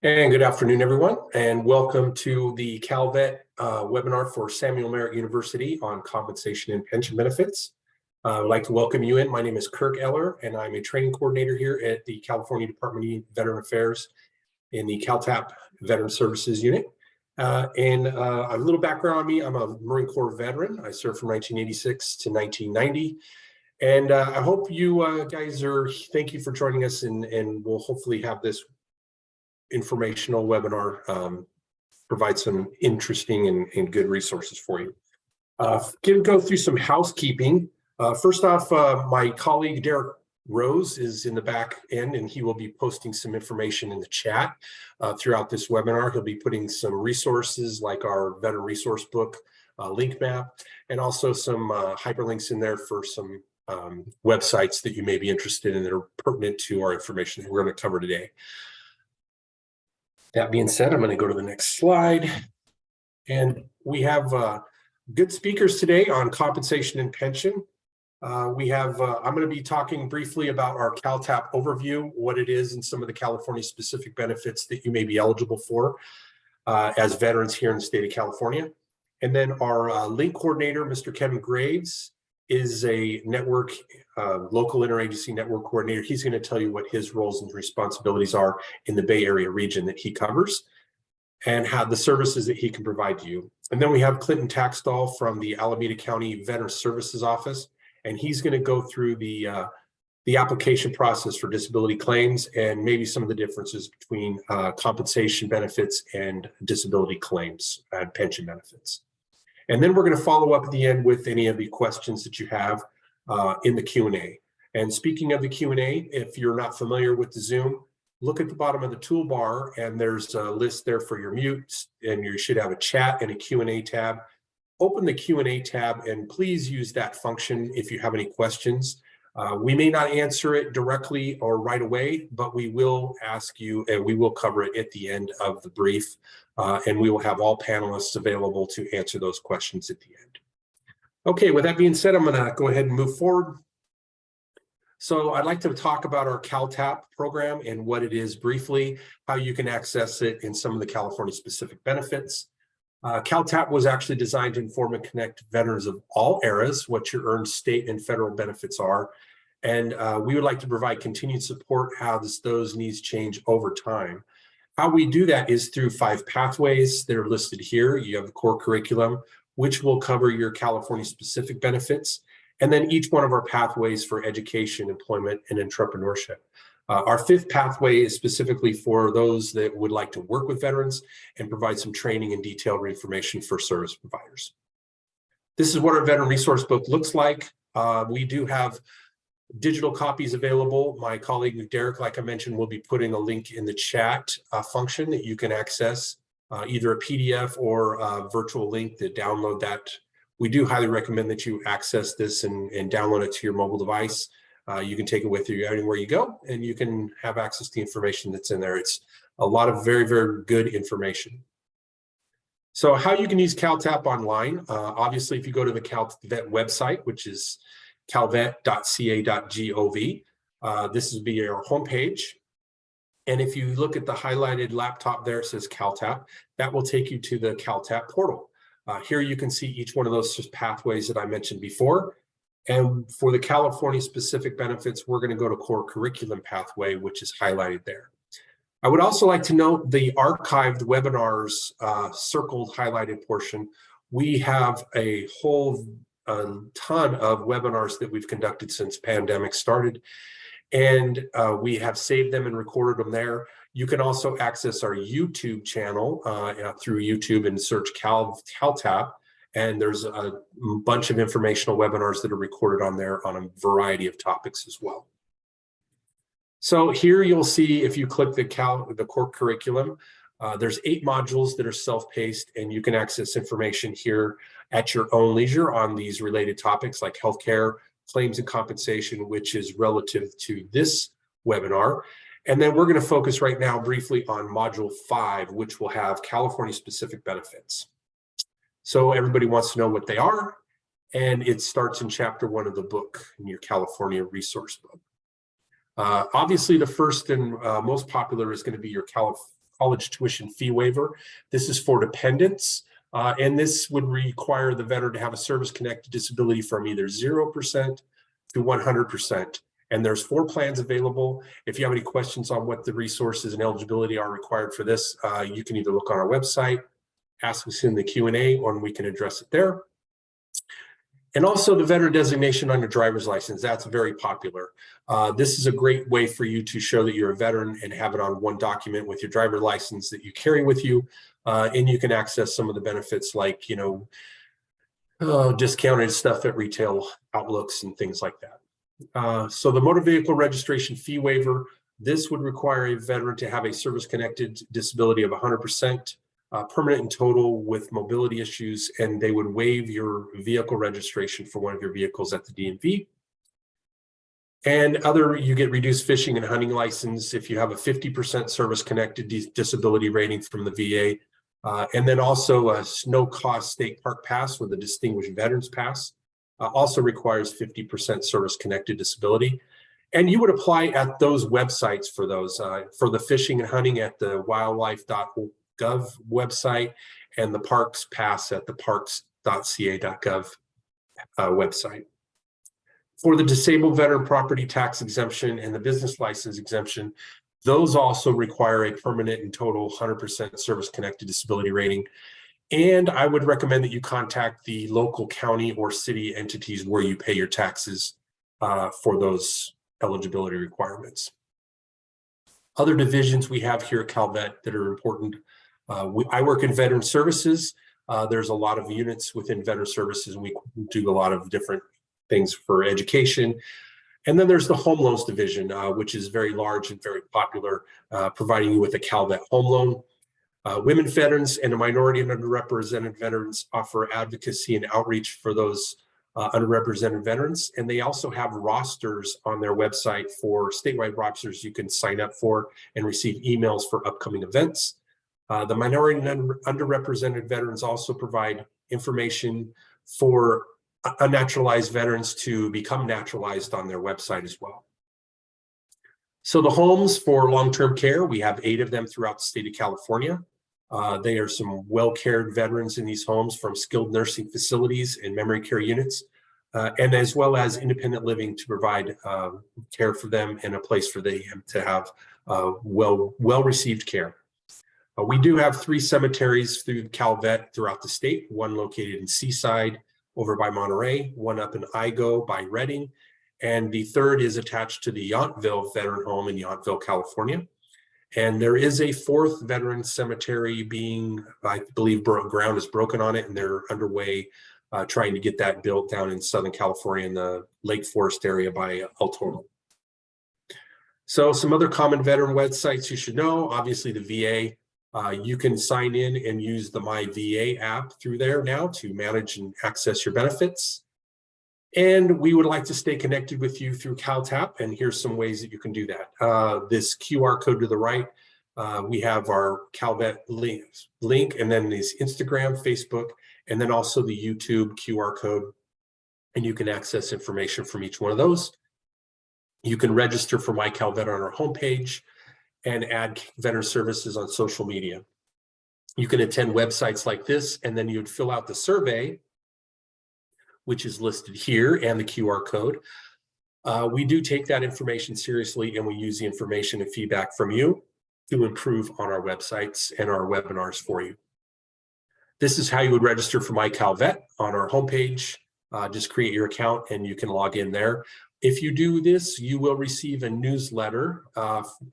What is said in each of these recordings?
And good afternoon, everyone, and welcome to the CalVet webinar for Samuel Merritt University on compensation and pension benefits. I'd like to welcome you in. My name is Kirk Eller, and I'm a training coordinator here at the California Department of Veteran Affairs in the CalTAP Veteran Services Unit. A little background on me, I'm a Marine Corps veteran. I served from 1986 to 1990. And I hope you guys thank you for joining us, and we'll hopefully have this informational webinar provide some interesting and good resources for you. Go through some housekeeping. First off, my colleague Derek Rose is in the back end, and he will be posting some information in the chat throughout this webinar. He'll be putting some resources like our veteran resource book link map, and also some hyperlinks in there for some websites that you may be interested in that are pertinent to our information that we're going to cover today. That being said, I'm going to go to the next slide. And we have good speakers today on compensation and pension. I'm going to be talking briefly about our CalTAP overview, what it is, and some of the California specific benefits that you may be eligible for as veterans here in the state of California. And then our link coordinator, Mr. Kevin Graves, is a network, local interagency network coordinator. He's going to tell you what his roles and responsibilities are in the Bay Area region that he covers and how the services that he can provide to you. And then we have Clinton Taxtall from the Alameda County Veteran Services Office, and he's going to go through the application process for disability claims and maybe some of the differences between compensation benefits and disability claims and pension benefits. And then we're going to follow up at the end with any of the questions that you have in the Q&A. And speaking of the Q&A, if you're not familiar with the Zoom, look at the bottom of the toolbar, and there's a list there for your mutes, and you should have a chat and a Q&A tab. Open the Q&A tab, and please use that function if you have any questions. We may not answer it directly or right away, but we will ask you, and we will cover it at the end of the brief. And we will have all panelists available to answer those questions at the end. Okay, with that being said, I'm going to go ahead and move forward. So I'd like to talk about our CalTAP program and what it is briefly, how you can access it, and some of the California specific benefits. CalTAP was actually designed to inform and connect veterans of all eras, what your earned state and federal benefits are. And we would like to provide continued support as those needs change over time. How we do that is through 5 pathways that are listed here. You have the core curriculum, which will cover your California specific benefits, and then each one of our pathways for education, employment, and entrepreneurship. Our 5th pathway is specifically for those that would like to work with veterans and provide some training and detailed information for service providers. This is what our veteran resource book looks like. We do have digital copies available. My colleague Derek, like I mentioned, will be putting a link in the chat function that you can access either a PDF or a virtual link to download that. We do highly recommend that you access this and download it to your mobile device. You can take it with you anywhere you go, and you can have access to the information that's in there. It's a lot of very, very good information. So how you can use CalTAP online, obviously, if you go to the CalVet website, which is calvet.ca.gov. This will be our homepage. And if you look at the highlighted laptop there, it says CalTAP. That will take you to the CalTAP portal. Here you can see each one of those pathways that I mentioned before. And for the California specific benefits, we're going to go to core curriculum pathway, which is highlighted there. I would also like to note the archived webinars circled highlighted portion. We have a whole ton of webinars that we've conducted since pandemic started, and we have saved them and recorded them there. You can also access our YouTube channel through YouTube and search CalTAP, and there's a bunch of informational webinars that are recorded on there on a variety of topics as well. So here you'll see, if you click the core curriculum, there's 8 modules that are self-paced, and you can access information here at your own leisure on these related topics like healthcare, claims and compensation, which is relative to this webinar. And then we're going to focus right now briefly on Module 5, which will have California specific benefits. So everybody wants to know what they are, and it starts in Chapter 1 of the book in your California resource book. Obviously, the first and most popular is going to be your college tuition fee waiver. This is for dependents, and this would require the veteran to have a service-connected disability from either 0% to 100%. And there's 4 plans available. If you have any questions on what the resources and eligibility are required for this, you can either look on our website, ask us in the Q&A, or we can address it there. And also the veteran designation on your driver's license, that's very popular. This is a great way for you to show that you're a veteran and have it on one document with your driver's license that you carry with you. And you can access some of the benefits like, discounted stuff at retail outlooks and things like that. So the motor vehicle registration fee waiver, this would require a veteran to have a service-connected disability of 100%, permanent and total with mobility issues, and they would waive your vehicle registration for one of your vehicles at the DMV. And you get reduced fishing and hunting license if you have a 50% service-connected disability rating from the VA. And then also a no-cost state park pass with a distinguished veterans pass. Also requires 50% service-connected disability. And you would apply at those websites for those, for the fishing and hunting at the wildlife.gov website, and the parks pass at the parks.ca.gov website. For the disabled veteran property tax exemption and the business license exemption, those also require a permanent and total 100% service-connected disability rating. And I would recommend that you contact the local county or city entities where you pay your taxes for those eligibility requirements. Other divisions we have here at CalVet that are important. I work in veteran services. There's a lot of units within veteran services, and we do a lot of different things for education. And then there's the home loans division, which is very large and very popular, providing you with a CalVet home loan. Women veterans and the minority and underrepresented veterans offer advocacy and outreach for those underrepresented veterans. And they also have rosters on their website for statewide rosters you can sign up for and receive emails for upcoming events. The minority and underrepresented veterans also provide information for unnaturalized veterans to become naturalized on their website as well. So the homes for long-term care, we have 8 of them throughout the state of California. They are some well-cared veterans in these homes from skilled nursing facilities and memory care units, and as well as independent living to provide care for them and a place for them to have well-received care. We do have 3 cemeteries through CalVet throughout the state, one located in Seaside over by Monterey, one up in Igo by Redding, and the third is attached to the Yountville Veteran Home in Yountville, California. And there is a 4th veteran cemetery being, I believe, ground is broken on it, and they're underway trying to get that built down in Southern California in the Lake Forest area by El Toro. So some other common veteran websites you should know, obviously the VA. You can sign in and use the My VA app through there now to manage and access your benefits. And we would like to stay connected with you through CalTAP, and here's some ways that you can do that. This QR code to the right, we have our CalVet link, and then these Instagram, Facebook, and then also the YouTube QR code, and you can access information from each one of those. You can register for My CalVet on our homepage and add veteran services on social media. You can attend websites like this, and then you'd fill out the survey, which is listed here, and the QR code. We do take that information seriously, and we use the information and feedback from you to improve on our websites and our webinars for you. This is how you would register for My CalVet on our homepage. Just create your account and you can log in there. If you do this, you will receive a newsletter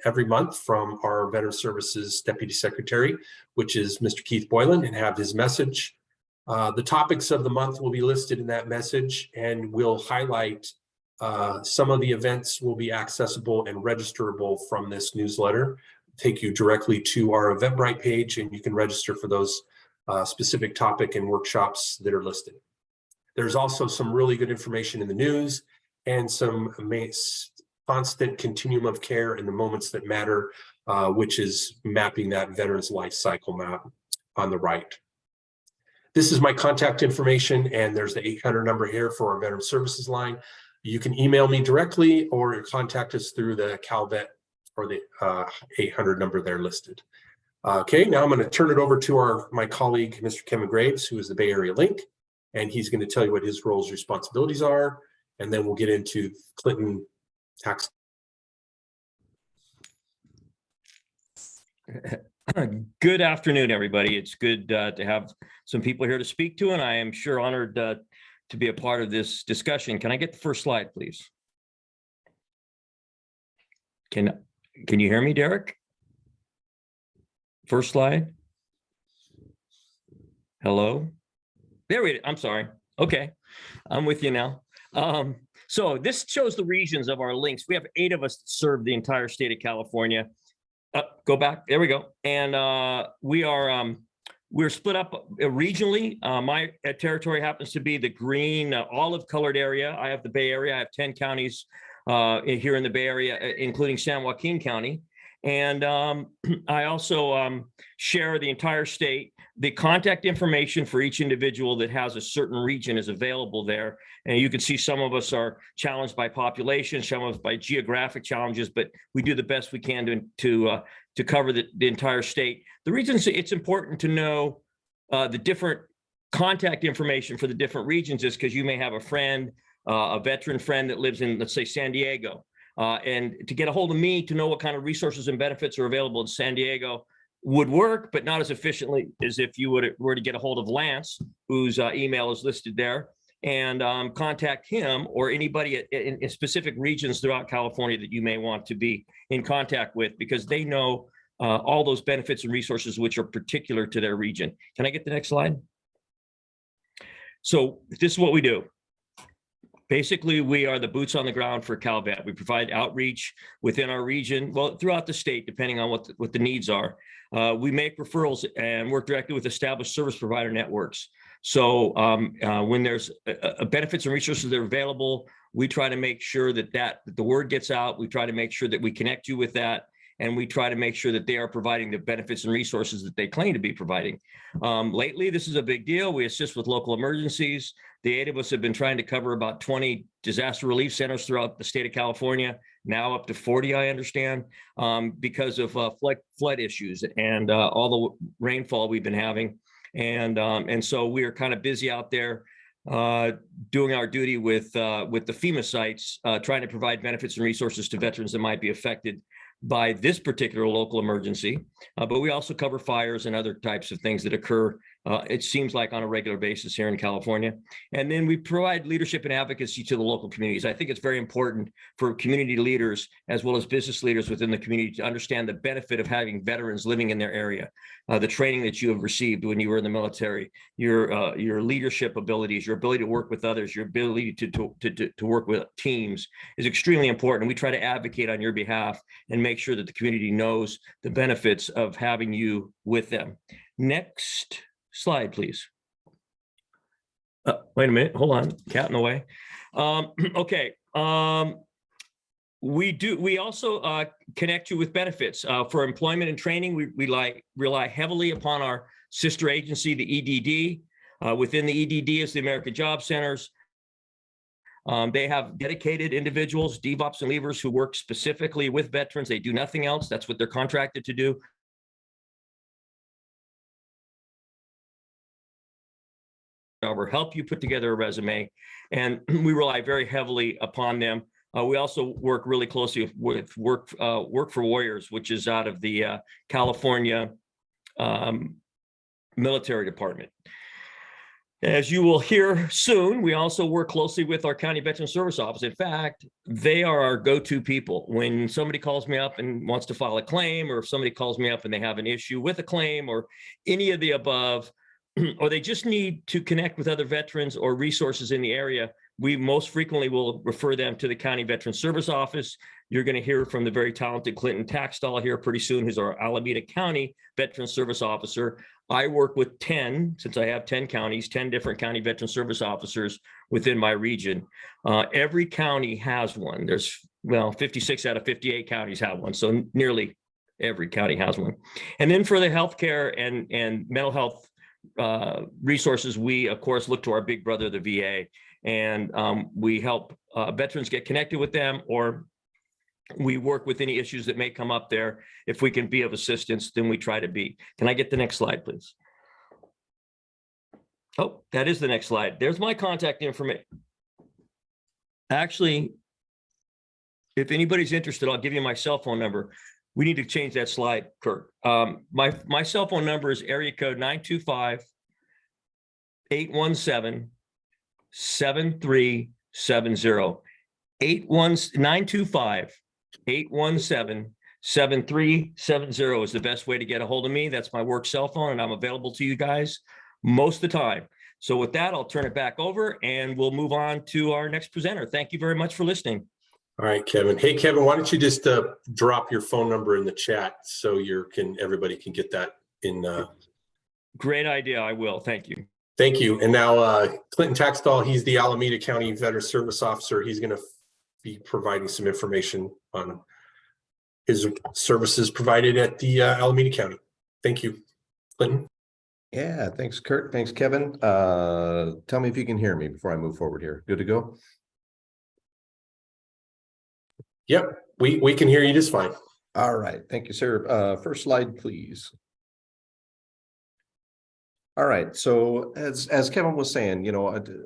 every month from our Veteran Services Deputy Secretary, which is Mr. Keith Boylan, and have his message. The topics of the month will be listed in that message, and we'll highlight some of the events will be accessible and registerable from this newsletter. Take you directly to our Eventbrite page, and you can register for those specific topic and workshops that are listed. There's also some really good information in the news and some constant continuum of care in the moments that matter, which is mapping that veteran's life cycle map on the right. This is my contact information, and there's the 800 number here for our Veteran Services line. You can email me directly or contact us through the CalVet or the 800 number there listed. Okay, now I'm going to turn it over to my colleague, Mr. Kevin Graves, who is the Bay Area Link, and he's going to tell you what his roles and responsibilities are, and then we'll get into Clinton tax. Good afternoon, everybody. It's good to have some people here to speak to, and I am sure honored to be a part of this discussion. Can I get the first slide, please? Can you hear me, Derek? First slide. Hello? There we go. I'm sorry. Okay, I'm with you now. So this shows the regions of our links. We have 8 of us that serve the entire state of California. Go back. There we go. And we're split up regionally. My territory happens to be the green olive colored area. I have the Bay Area. I have 10 counties here in the Bay Area, including San Joaquin County. And I also share the entire state. The contact information for each individual that has a certain region is available there. And you can see some of us are challenged by population, some of us by geographic challenges, but we do the best we can to cover the entire state. The reason it's important to know the different contact information for the different regions is because you may have a friend, a veteran friend that lives in, let's say, San Diego. And to get a hold of me to know what kind of resources and benefits are available in San Diego would work, but not as efficiently as if you were to get a hold of Lance, whose email is listed there, and contact him or anybody in specific regions throughout California that you may want to be in contact with, because they know all those benefits and resources which are particular to their region. Can I get the next slide? So this is what we do. Basically, we are the boots on the ground for CalVet. We provide outreach within our region, well, throughout the state, depending on what the needs are. We make referrals and work directly with established service provider networks. So when there's benefits and resources that are available, we try to make sure that the word gets out. We try to make sure that we connect you with that. And we try to make sure that they are providing the benefits and resources that they claim to be providing. Lately, this is a big deal. We assist with local emergencies. The 8 of us have been trying to cover about 20 disaster relief centers throughout the state of California, now up to 40, I understand, because of flood issues and all the rainfall we've been having. And so we are kind of busy out there doing our duty with the FEMA sites, trying to provide benefits and resources to veterans that might be affected by this particular local emergency, but we also cover fires and other types of things that occur, it seems like, on a regular basis here in California. And then we provide leadership and advocacy to the local communities. I think it's very important for community leaders as well as business leaders within the community to understand the benefit of having veterans living in their area, the training that you have received when you were in the military, your leadership abilities, your ability to work with others, your ability to work with teams is extremely important. We try to advocate on your behalf and make sure that the community knows the benefits of having you with them. Next slide, please. Wait a minute, hold on, cat in the way. Okay, we also connect you with benefits. For employment and training, we rely heavily upon our sister agency, the EDD. Within the EDD is the American Job Centers. They have dedicated individuals, DevOps and leavers, who work specifically with veterans. They do nothing else. That's what they're contracted to do. Help you put together a resume, and we rely very heavily upon them. We also work really closely with Work for Warriors, which is out of the California Military Department. As you will hear soon, we also work closely with our County Veteran Service Office. In fact, they are our go-to people. When somebody calls me up and wants to file a claim, or if somebody calls me up and they have an issue with a claim or any of the above, or they just need to connect with other veterans or resources in the area, we most frequently will refer them to the County Veteran Service Office. You're going to hear from the very talented Clinton Taxtall here pretty soon, who's our Alameda County Veteran Service Officer. I work with 10, since I have 10 counties, 10 different County Veteran Service Officers within my region. Every county has one. There's, well, 56 out of 58 counties have one, so nearly every county has one. And then for the healthcare and mental health resources, we of course look to our big brother, the VA, and we help veterans get connected with them, or We work with any issues that may come up there. If we can be of assistance, then we try to be. Can I get the next slide, please? Oh, that is the next slide. There's my contact information. Actually, if anybody's interested, I'll give you my cell phone number. We need to change that slide, Kurt. My cell phone number is area code 925-817-7370. 925-817-7370 is the best way to get a hold of me. That's my work cell phone, and I'm available to you guys most of the time. So with that, I'll turn it back over and we'll move on to our next presenter. Thank you very much for listening. All right, Kevin. Hey, Kevin, why don't you just drop your phone number in the chat so everybody can get that in. Great idea. I will. Thank you. Thank you. And now Clinton Taxtall, he's the Alameda County Veteran Service Officer. He's going to be providing some information on his services provided at the Alameda County. Thank you, Clinton. Yeah, thanks, Kurt. Thanks, Kevin. Tell me if you can hear me before I move forward here. Good to go? Yep, we can hear you just fine. All right. Thank you, sir. First slide, please. All right. So as Kevin was saying,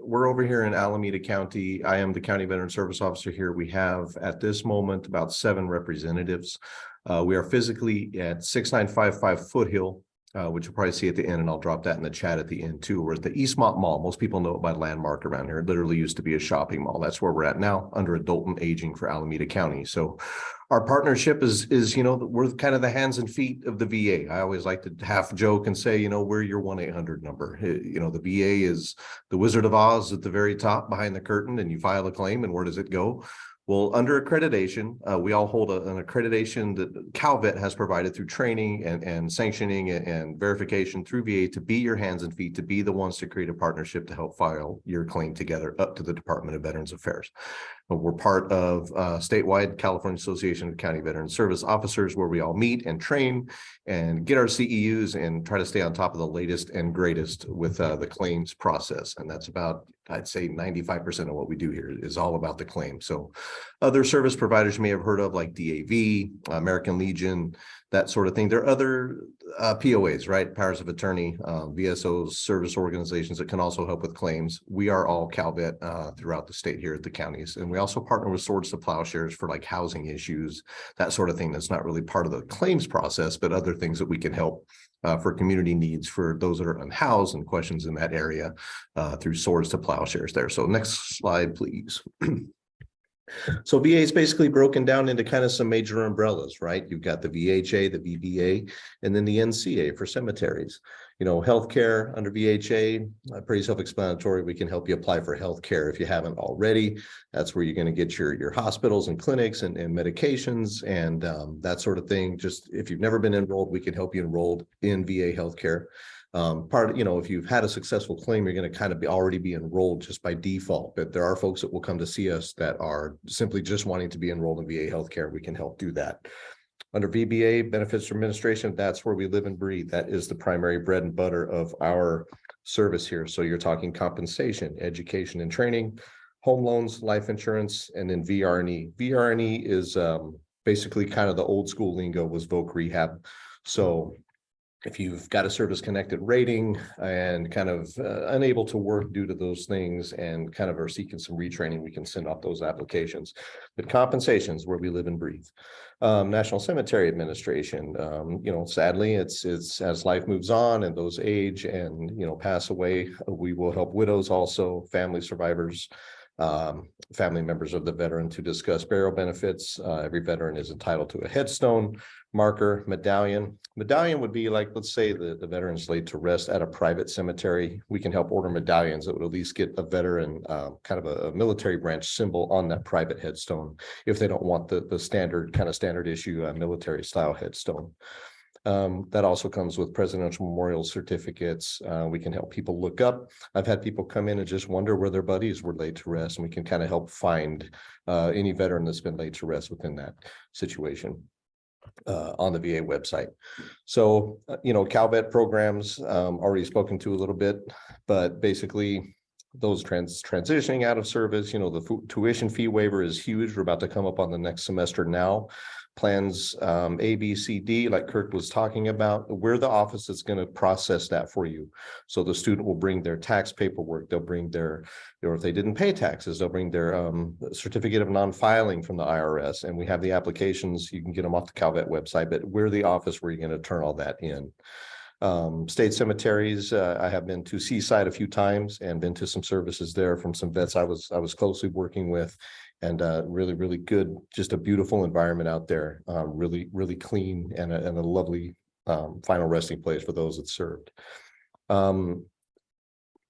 we're over here in Alameda County. I am the County Veteran Service Officer here. We have at this moment about 7 representatives. We are physically at 6955 Foothill, which you'll probably see at the end, and I'll drop that in the chat at the end too. We're at the Eastmont Mall. Most people know it by landmark around here. It literally used to be a shopping mall. That's where we're at now, under adult and aging for Alameda County. So our partnership is we're kind of the hands and feet of the VA. I always like to half joke and say, we're your 1-800 number. The VA is the Wizard of Oz at the very top behind the curtain, and you file a claim, and where does it go? Well, under accreditation, we all hold an accreditation that CalVet has provided through training and sanctioning and verification through VA to be your hands and feet, to be the ones to create a partnership to help file your claim together up to the Department of Veterans Affairs. We're part of statewide California Association of County Veteran Service Officers, where we all meet and train and get our CEUs and try to stay on top of the latest and greatest with the claims process. And that's about, I'd say 95% of what we do here is all about the claim. So other service providers you may have heard of, like DAV, American Legion, that sort of thing. There are other POAs, right? Powers of attorney, VSOs, service organizations that can also help with claims. We are all CalVet throughout the state here at the counties. And we also partner with Swords to Plowshares for like housing issues, that sort of thing. That's not really part of the claims process, but other things that we can help for community needs for those that are unhoused and questions in that area through Swords to Plowshares there. So next slide, please. So VA is basically broken down into kind of some major umbrellas, right? You've got the VHA, the VBA, and then the NCA for cemeteries. Healthcare under VHA, pretty self-explanatory. We can help you apply for healthcare if you haven't already. That's where you're going to get your hospitals and clinics and medications and that sort of thing. Just if you've never been enrolled, we can help you enrolled in VA healthcare. If you've had a successful claim, you're going to kind of already be enrolled just by default. But there are folks that will come to see us that are simply just wanting to be enrolled in VA healthcare. We can help do that. Under VBA, Benefits Administration, that's where we live and breathe. That is the primary bread and butter of our service here. So you're talking compensation, education and training, home loans, life insurance, and then VRNE. VRNE is basically kind of the old school lingo was voc rehab. So if you've got a service connected rating and kind of unable to work due to those things and kind of are seeking some retraining, we can send off those applications. But compensations where we live and breathe. National Cemetery Administration, sadly, it's as life moves on and those age and, pass away, we will help widows also, family survivors, family members of the veteran to discuss burial benefits. Every veteran is entitled to a headstone, marker, medallion. Medallion would be like, let's say the veteran's laid to rest at a private cemetery. We can help order medallions that would at least get a veteran kind of a military branch symbol on that private headstone if they don't want the standard issue military style headstone. That also comes with presidential memorial certificates. We can help people look up. I've had people come in and just wonder where their buddies were laid to rest, and we can kind of help find any veteran that's been laid to rest within that situation on the VA website. So, CalVet programs, already spoken to a little bit, but basically those transitioning out of service, the tuition fee waiver is huge. We're about to come up on the next semester now. Plans A, B, C, D, like Kirk was talking about, we're the office that's going to process that for you. So the student will bring their tax paperwork, they'll bring or if they didn't pay taxes, they'll bring their certificate of non-filing from the IRS. And we have the applications, you can get them off the CalVet website, but we're the office where you're going to turn all that in. State cemeteries, I have been to Seaside a few times and been to some services there from some vets I was closely working with, and really, really good, just a beautiful environment out there, really clean and a lovely final resting place for those that served.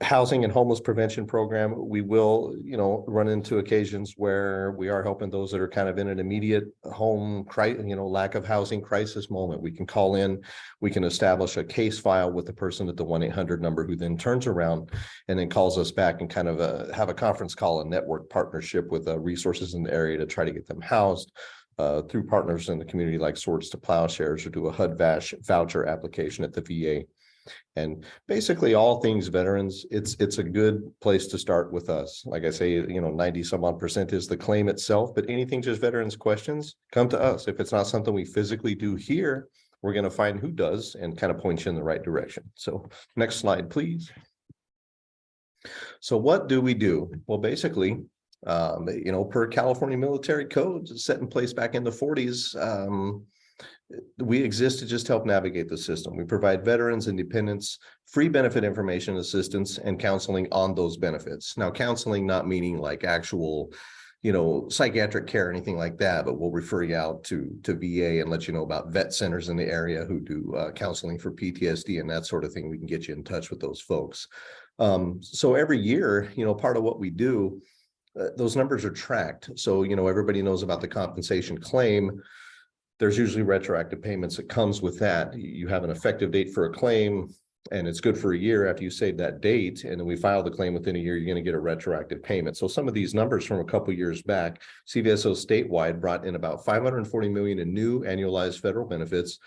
Housing and homeless prevention program, we will, run into occasions where we are helping those that are kind of in an immediate home, lack of housing crisis moment. We can call in, we can establish a case file with the person at the 1-800 number, who then turns around and then calls us back and kind of have a conference call, a network partnership with resources in the area to try to get them housed through partners in the community like Swords to Plowshares, or do a HUD voucher application at the VA. And basically all things veterans, it's a good place to start with us. Like I say, 90 some odd % is the claim itself, but anything just veterans questions, come to us. If it's not something we physically do here, we're going to find who does and kind of point you in the right direction. So next slide, please. So what do we do? Well, basically, per California military codes set in place back in the 40s, we exist to just help navigate the system. We provide veterans and dependents free benefit information, assistance, and counseling on those benefits. Now, counseling not meaning like actual, psychiatric care or anything like that, but we'll refer you out to VA and let you know about vet centers in the area who do counseling for PTSD and that sort of thing. We can get you in touch with those folks. So every year, part of what we do, those numbers are tracked. So, everybody knows about the compensation claim. There's usually retroactive payments that comes with that. You have an effective date for a claim, and it's good for a year after you save that date. And then we file the claim within a year, you're going to get a retroactive payment. So some of these numbers from a couple of years back, CVSO statewide brought in about $540 million in new annualized federal benefits,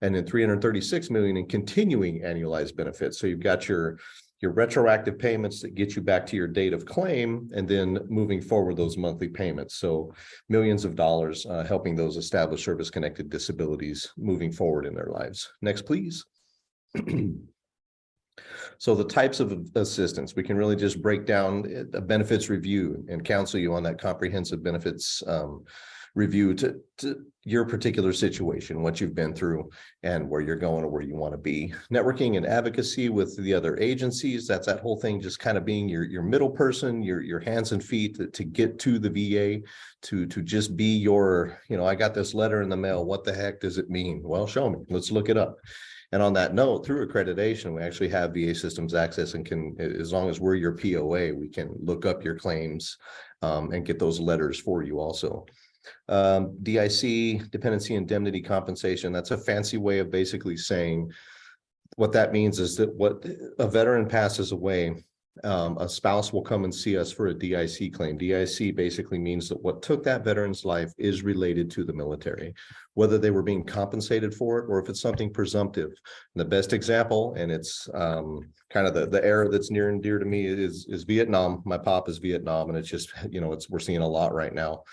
and then $336 million in continuing annualized benefits. So you've got your retroactive payments that get you back to your date of claim, and then moving forward those monthly payments. So millions of dollars helping those established service-connected disabilities moving forward in their lives. Next, please. So the types of assistance, we can really just break down a benefits review and counsel you on that comprehensive benefits review to your particular situation, what you've been through and where you're going or where you want to be. Networking and advocacy with the other agencies, that's that whole thing, just kind of being your middle person, your hands and feet to get to the VA, to just be your, I got this letter in the mail, what the heck does it mean? Well, show me, let's look it up. And on that note, through accreditation, we actually have VA systems access and can, as long as we're your POA, we can look up your claims and get those letters for you also. DIC, dependency indemnity compensation, that's a fancy way of basically saying what that means is that what a veteran passes away, a spouse will come and see us for a DIC claim. DIC basically means that what took that veteran's life is related to the military, whether they were being compensated for it or if it's something presumptive. And the best example, and it's kind of the era that's near and dear to me, is Vietnam. My pop is Vietnam, and it's just, we're seeing a lot right now.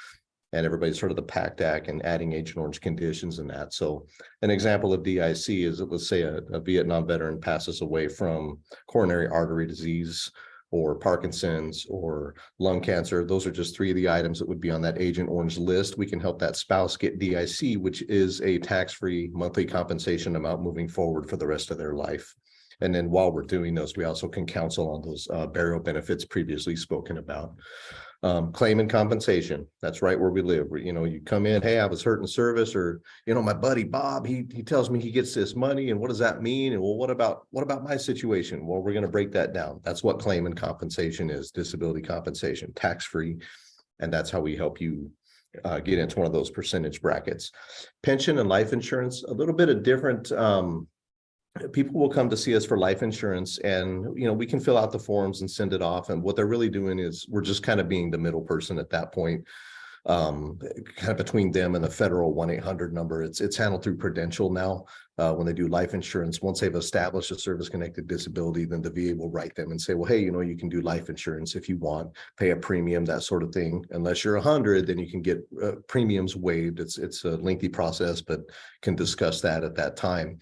And everybody's sort of the PACT Act and adding Agent Orange conditions and that. So an example of DIC is that, let's say a Vietnam veteran passes away from coronary artery disease or Parkinson's or lung cancer. Those are just three of the items that would be on that Agent Orange list. We can help that spouse get DIC, which is a tax-free monthly compensation amount moving forward for the rest of their life. And then while we're doing those, we also can counsel on those burial benefits previously spoken about. Claim and compensation, that's right where we live. You come in, hey, I was hurt in service, or my buddy Bob, he tells me he gets this money, and what does that mean? And well, what about my situation? Well, we're going to break that down. That's what claim and compensation is: disability compensation, tax-free, and that's how we help you get into one of those percentage brackets. Pension and life insurance, a little bit of different. People will come to see us for life insurance, and we can fill out the forms and send it off, and what they're really doing is we're just kind of being the middle person at that point. kind of between them and the federal 1-800 number. It's handled through Prudential now. When they do life insurance, once they've established a service-connected disability, then the VA will write them and say, well, hey, you can do life insurance if you want, pay a premium, that sort of thing. Unless you're 100, then you can get premiums waived. It's a lengthy process, but can discuss that at that time.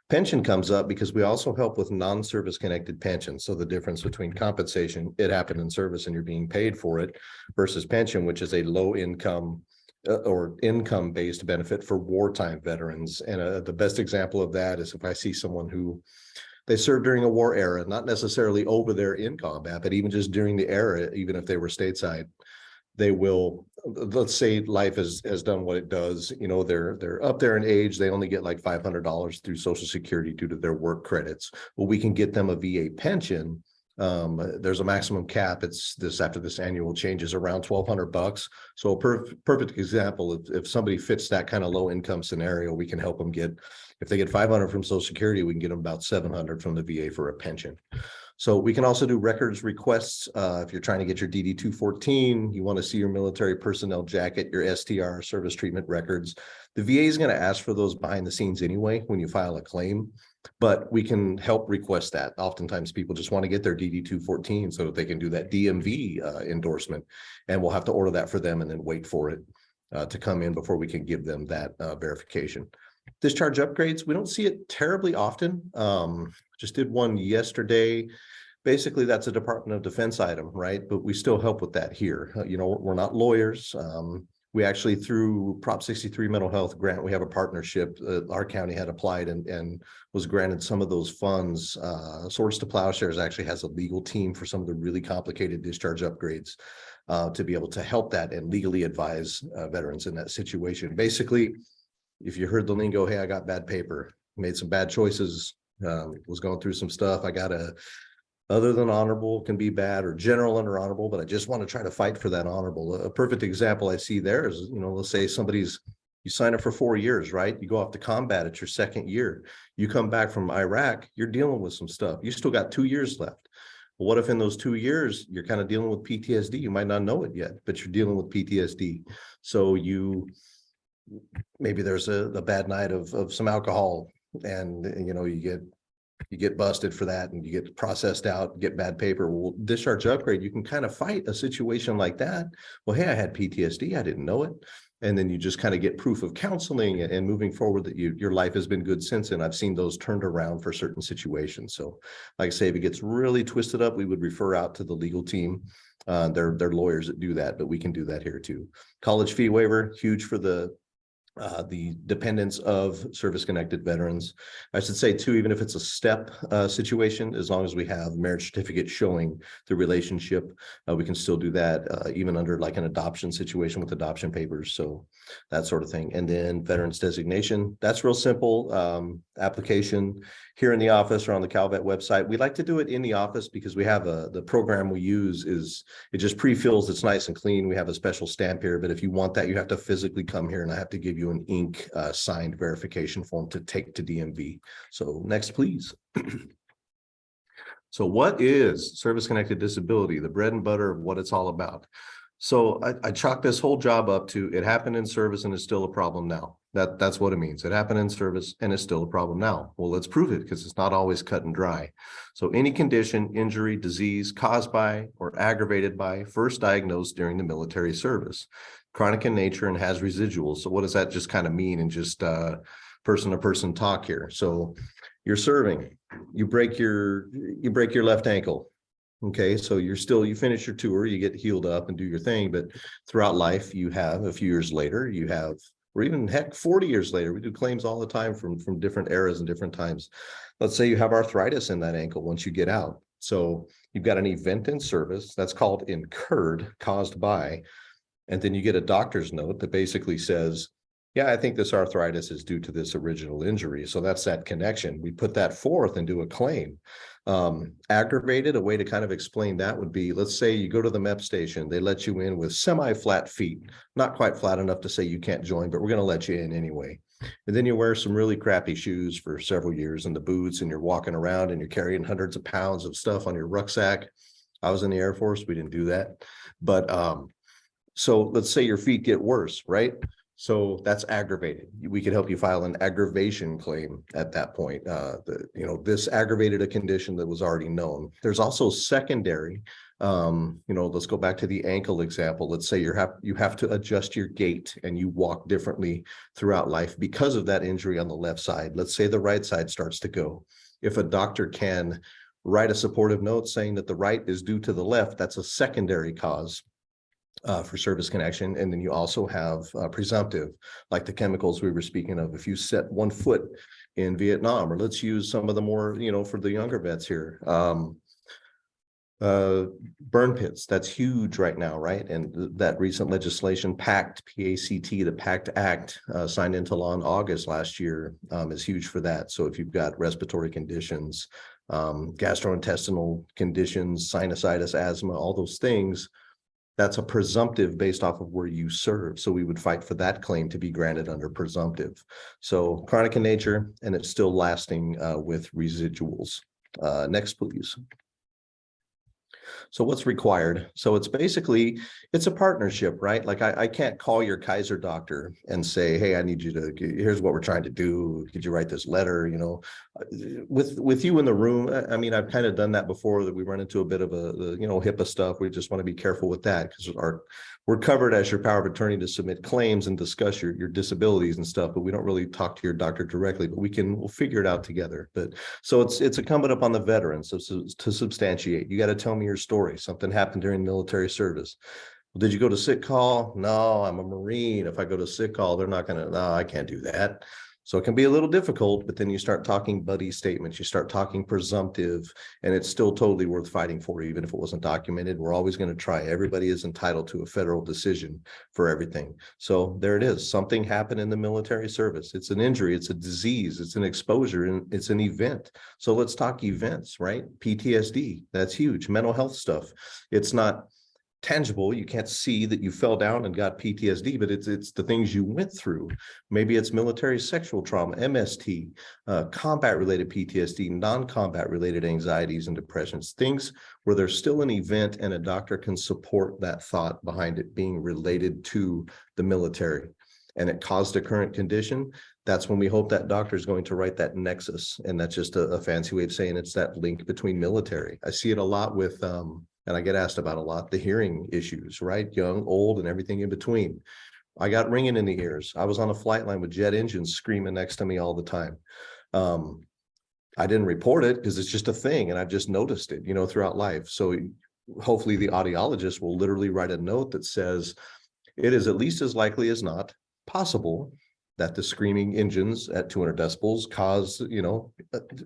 Pension comes up because we also help with non-service connected pensions. So the difference between compensation, it happened in service and you're being paid for it, versus pension, which is a low income or income-based benefit for wartime veterans. And the best example of that is if I see someone who they served during a war era, not necessarily over there in combat, but even just during the era, even if they were stateside, they will, let's say life has done what it does, they're up there in age, they only get like $500 through Social Security due to their work credits. Well, we can get them a VA pension. There's a maximum cap. It's this after this annual change is around $1,200. So a perfect example, if somebody fits that kind of low income scenario, we can help them get, if they get $500 from Social Security, we can get them about $700 from the VA for a pension. So we can also do records requests. If you're trying to get your DD-214, you want to see your military personnel jacket, your STR service treatment records. The VA is going to ask for those behind the scenes anyway when you file a claim, but we can help request that. Oftentimes people just want to get their DD-214 so that they can do that DMV endorsement, and we'll have to order that for them and then wait for it to come in before we can give them that verification. Discharge upgrades, we don't see it terribly often. Just did one yesterday. Basically, that's a Department of Defense item, right? But we still help with that here. We're not lawyers. We actually, through Prop 63 mental health grant, we have a partnership. Our county had applied and was granted some of those funds. Swords to Plowshares actually has a legal team for some of the really complicated discharge upgrades to be able to help that and legally advise veterans in that situation. Basically, if you heard the lingo, hey, I got bad paper, made some bad choices, was going through some stuff, I got other than honorable can be bad, or general under honorable, but I just want to try to fight for that honorable. A perfect example I see there is, let's say you sign up for 4 years, right? You go off to combat, it's your second year. You come back from Iraq, you're dealing with some stuff. You still got 2 years left. Well, what if in those 2 years, you're kind of dealing with PTSD? You might not know it yet, but you're dealing with PTSD. So maybe there's a bad night of some alcohol, and you get busted for that, and you get processed out, get bad paper. Well, discharge upgrade, you can kind of fight a situation like that. Well, hey, I had PTSD, I didn't know it. And then you just kind of get proof of counseling and moving forward that your life has been good since. And I've seen those turned around for certain situations. So like I say, if it gets really twisted up, we would refer out to the legal team. They're lawyers that do that, but we can do that here too. College fee waiver, huge for the dependents of service-connected veterans. I should say too, even if it's a step situation, as long as we have marriage certificate showing the relationship, we can still do that even under like an adoption situation with adoption papers. So that sort of thing. And then veterans designation, that's real simple. Application here in the office or on the CalVet website. We like to do it in the office because we have the program we use it just pre-fills, it's nice and clean. We have a special stamp here, but if you want that, you have to physically come here and I have to give you an ink signed verification form to take to DMV. So next, please. So what is service-connected disability? The bread and butter of what it's all about. So I chalk this whole job up to it happened in service and it's still a problem now. That's what it means. It happened in service and it's still a problem now. Well, let's prove it because it's not always cut and dry. So any condition, injury, disease caused by or aggravated by first diagnosed during the military service, chronic in nature and has residuals. So what does that just kind of mean in just person to person talk here? So you're serving, you break your left ankle. Okay, so you finish your tour, you get healed up and do your thing, but throughout life, you have a few years later, or even heck, 40 years later, we do claims all the time from different eras and different times. Let's say you have arthritis in that ankle once you get out. So you've got an event in service that's called incurred, caused by, and then you get a doctor's note that basically says, yeah, I think this arthritis is due to this original injury. So that's that connection. We put that forth and do a claim. Aggravated, a way to kind of explain that would be, let's say you go to the MEP station, they let you in with semi-flat feet, not quite flat enough to say you can't join, but we're going to let you in anyway. And then you wear some really crappy shoes for several years and the boots, and you're walking around and you're carrying hundreds of pounds of stuff on your rucksack. I was in the Air Force, we didn't do that. But So let's say your feet get worse, right? So that's aggravated. We could help you file an aggravation claim at that point. This aggravated a condition that was already known. There's also secondary. Let's go back to the ankle example. Let's say you have to adjust your gait and you walk differently throughout life because of that injury on the left side. Let's say the right side starts to go. If a doctor can write a supportive note saying that the right is due to the left, that's a secondary cause for service connection. And then you also have presumptive, like the chemicals we were speaking of. If you set one foot in Vietnam, or let's use some of the more, for the younger vets here, burn pits, that's huge right now, right? And that recent legislation, PACT, P-A-C-T, the PACT Act, signed into law in August last year, is huge for that. So if you've got respiratory conditions, gastrointestinal conditions, sinusitis, asthma, all those things, that's a presumptive based off of where you serve. So we would fight for that claim to be granted under presumptive. So chronic in nature, and it's still lasting with residuals. Next, please. So what's required? So it's a partnership, right? Like I can't call your Kaiser doctor and say, hey, I need you to, here's what we're trying to do. Could you write this letter? With you in the room. I mean, I've kind of done that before, that we run into a bit of HIPAA stuff. We just want to be careful with that, because we're covered as your power of attorney to submit claims and discuss your disabilities and stuff, but we don't really talk to your doctor directly, but we'll figure it out together. But so it's incumbent upon the veterans to substantiate. You got to tell me your story. Something happened during military service. Well, did you go to sick call? No, I'm a Marine. If I go to sick call, they're not going to, no, I can't do that. So it can be a little difficult, but then you start talking buddy statements, you start talking presumptive, and it's still totally worth fighting for, even if it wasn't documented. We're always going to try. Everybody is entitled to a federal decision for everything. So there it is. Something happened in the military service. It's an injury, it's a disease, it's an exposure, and it's an event. So let's talk events, right? PTSD, that's huge. Mental health stuff. It's not tangible. You can't see that you fell down and got PTSD, but it's the things you went through. Maybe it's military sexual trauma, MST, combat related PTSD, non-combat related anxieties and depressions, things where there's still an event and a doctor can support that thought behind it being related to the military, and it caused a current condition. That's when we hope that doctor is going to write that nexus. And that's just a fancy way of saying it's that link between military. I see it a lot with, and I get asked about a lot, the hearing issues, right? Young, old, and everything in between. I got ringing in the ears. I was on a flight line with jet engines screaming next to me all the time. I didn't report it because it's just a thing, and I've just noticed it, throughout life. So hopefully the audiologist will literally write a note that says, it is at least as likely as not possible that the screaming engines at 200 decibels cause,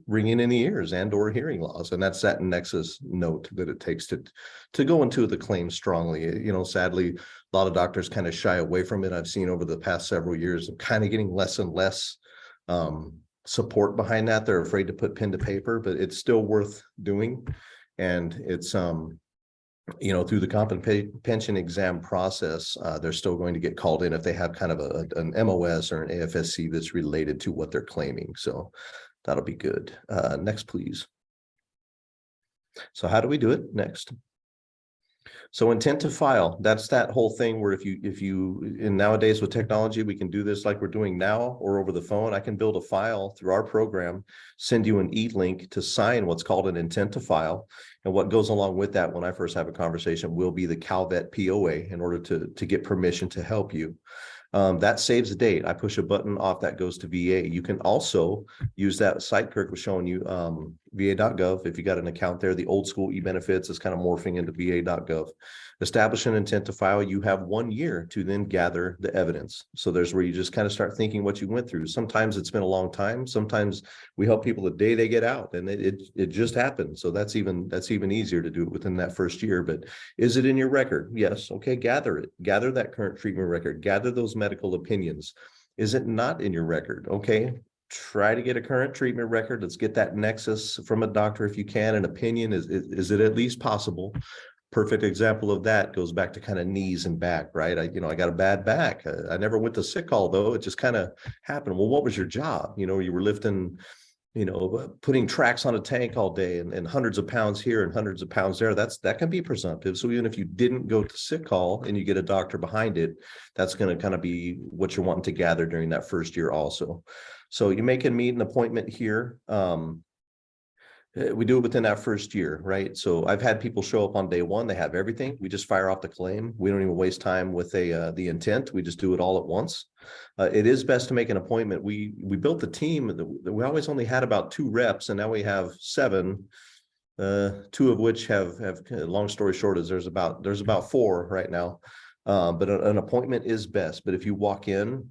ringing in the ears and or hearing loss. And that's that nexus note that it takes to go into the claim strongly. Sadly, a lot of doctors kind of shy away from it. I've seen over the past several years of kind of getting less and less support behind that. They're afraid to put pen to paper, but it's still worth doing. And it's, through the pension exam process, they're still going to get called in if they have kind of an MOS or an AFSC that's related to what they're claiming. So that'll be good. Next, please. So how do we do it? Next. So intent to file, that's that whole thing where if you and nowadays with technology, we can do this like we're doing now or over the phone. I can build a file through our program, send you an e-link to sign what's called an intent to file. And what goes along with that when I first have a conversation will be the CalVet POA in order to get permission to help you. That saves a date. I push a button off, that goes to VA. You can also use that site Kirk was showing you, va.gov. If you got an account there, the old school e-benefits is kind of morphing into va.gov. Establish an intent to file. You have 1 year to then gather the evidence. So there's where you just kind of start thinking what you went through. Sometimes it's been a long time. Sometimes we help people the day they get out, and it just happened. So that's even easier to do it within that first year. But is it in your record? Yes. Okay. Gather it. Gather that current treatment record. Gather those medical opinions. Is it not in your record? Okay. Try to get a current treatment record. Let's get that nexus from a doctor if you can. An opinion, is it at least possible? Perfect example of that goes back to kind of knees and back, right? I got a bad back. I never went to sick call though. It just kind of happened. Well, what was your job? You were lifting putting tracks on a tank all day and hundreds of pounds here and hundreds of pounds there, that can be presumptive. So even if you didn't go to sick call and you get a doctor behind it, that's going to kind of be what you're wanting to gather during that first year also. So you make and meet an appointment here. We do it within that first year, right? So I've had people show up on day one, they have everything. We just fire off the claim. We don't even waste time with the intent. We just do it all at once. It is best to make an appointment. We built the team. We always only had about 2 reps, and now we have 7. 2 of which have long story short is there's about 4 right now. But an appointment is best. But if you walk in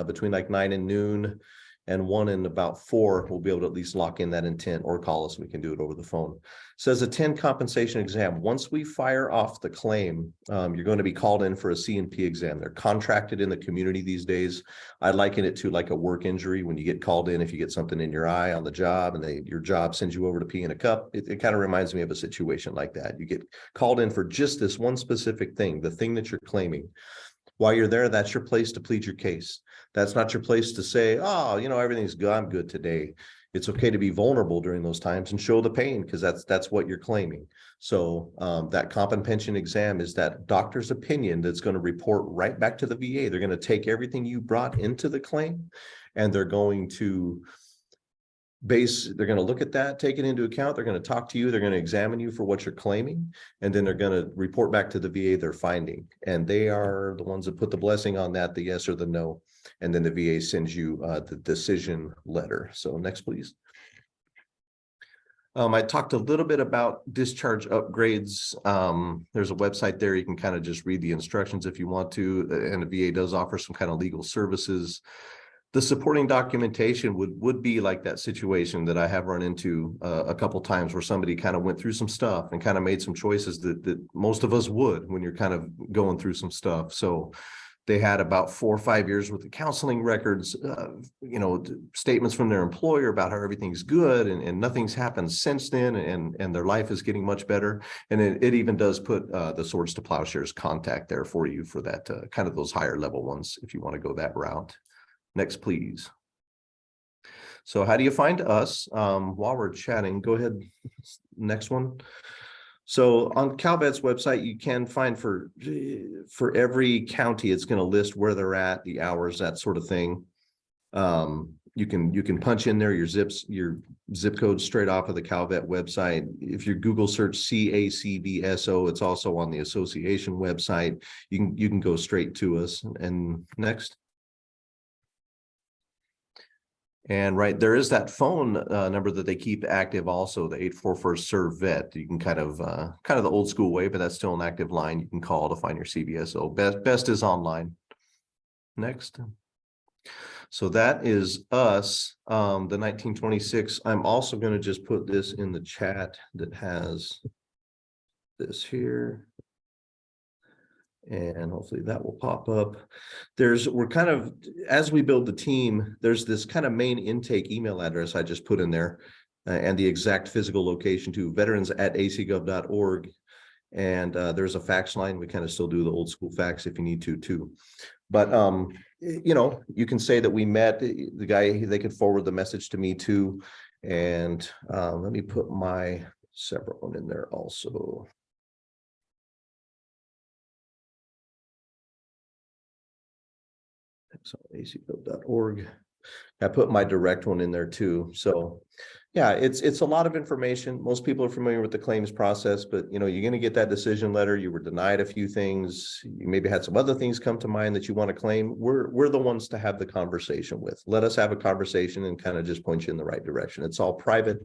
between like 9 and noon, and 1 and about 4, we'll be able to at least lock in that intent, or call us. We can do it over the phone. Says attend compensation exam. Once we fire off the claim, you're going to be called in for a C&P exam. They're contracted in the community these days. I liken it to like a work injury. When you get called in, if you get something in your eye on the job and your job sends you over to pee in a cup, it kind of reminds me of a situation like that. You get called in for just this one specific thing, the thing that you're claiming. While you're there, that's your place to plead your case. That's not your place to say, oh, everything's good, I'm good today. It's okay to be vulnerable during those times and show the pain, because that's what you're claiming. So that comp and pension exam is that doctor's opinion that's going to report right back to the VA. They're going to take everything you brought into the claim, and they're going to look at that, take it into account. They're going to talk to you. They're going to examine you for what you're claiming. And then they're going to report back to the VA their finding. And they are the ones that put the blessing on that, the yes or the no. And then the VA sends you the decision letter. So next, please. I talked a little bit about discharge upgrades. There's a website there. You can kind of just read the instructions if you want to. And the VA does offer some kind of legal services. The supporting documentation would be like that situation that I have run into a couple times, where somebody kind of went through some stuff and kind of made some choices that most of us would when you're kind of going through some stuff. So they had about 4 or 5 years worth of counseling records, statements from their employer about how everything's good and nothing's happened since then, and their life is getting much better. And it even does put the Swords to Plowshares contact there for you for that kind of those higher level ones if you want to go that route. Next, please. So how do you find us? While we're chatting, go ahead. Next one. So on CalVet's website, you can find for every county, it's going to list where they're at, the hours, that sort of thing. You can punch in there your zip code straight off of the CalVet website. If you Google search CVSO, it's also on the association website. You can go straight to us. And next. And right there is that phone number that they keep active also, the 844-SERVE-VET. You can kind of the old school way, but that's still an active line you can call to find your CVSO. Best is online. Next. So that is us, the 1926. I'm also going to just put this in the chat that has this here. And hopefully that will pop up. We're kind of, as we build the team, there's this kind of main intake email address I just put in there, and the exact physical location to veterans@acgov.org. And there's a fax line. We kind of still do the old school fax if you need to too. But you can say that we met the guy. They could forward the message to me too. And let me put my separate one in there also. So acgov.org. I put my direct one in there too. So yeah, it's a lot of information. Most people are familiar with the claims process, but you're going to get that decision letter. You were denied a few things. You maybe had some other things come to mind that you want to claim. We're the ones to have the conversation with. Let us have a conversation and kind of just point you in the right direction. It's all private.